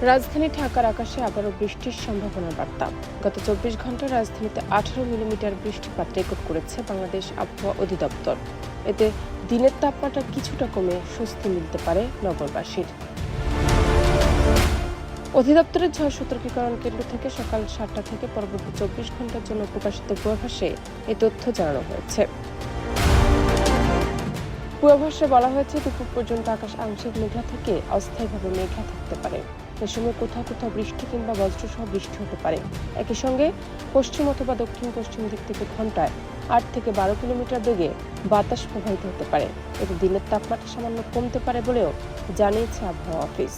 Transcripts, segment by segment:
রাজধানী ঢাকার আকাশে আবারও বৃষ্টির সম্ভাবনার বার্তা। গত 24 ঘন্টায় রাজধানীতে 18 মিলিমিটার বৃষ্টিপাত রেকর্ড করেছে বাংলাদেশ আবহাওয়া অধিদপ্তর। এতে দিনের তাপমাত্রা কিছুটা কমে স্বস্তি মিলতে পারে নগরবাসীর। অধিদপ্তরের ঝড় সতর্কীকরণ কেন্দ্র থেকে সকাল 7টা থেকে পরবর্তী 24 ঘন্টার জন্য প্রকাশিত পূর্বাভাসে এই তথ্য জানানো হয়েছে। পূর্বাভাসে বলা হয়েছে, দুপুর পর্যন্ত আকাশ আংশিক মেঘলা থেকে অস্থায়ীভাবে মেঘলা থাকতে পারে। এ সময় কোথাও কোথাও বৃষ্টি কিংবা বজ্রসহ বৃষ্টি হতে পারে। একই সঙ্গে পশ্চিম অথবা দক্ষিণ পশ্চিম দিক থেকে ঘন্টায় 8 থেকে 12 কিলোমিটার বেগে বাতাস প্রবাহিত হতে পারে। এতে দিনের তাপমাত্রা সামান্য কমতে পারে বলেও জানিয়েছে আবহাওয়া অফিস।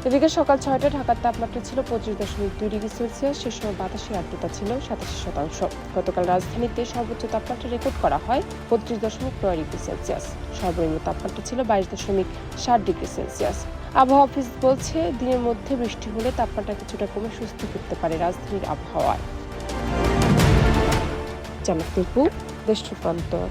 এদিকে সকাল 6টায় ঢাকার তাপমাত্রা ছিল 25.2 ডিগ্রি সেলসিয়াস। সে সময় বাতাসের আর্দ্রতা ছিল 87%। গতকাল রাজধানীতে সর্বোচ্চ তাপমাত্রা রেকর্ড করা হয় 35.9 ডিগ্রি সেলসিয়াস। সর্বনিম্ন তাপমাত্রা ছিল 22.7 ডিগ্রি সেলসিয়াস। আবহাওয়া অফিস বলছে, দিনের মধ্যে বৃষ্টি হলে তাপমাত্রা কিছুটা কমে স্বস্তি ফিরতে পারে রাজধানীর আবহাওয়ায়। জামাত টিপু, দেশ রূপান্তর।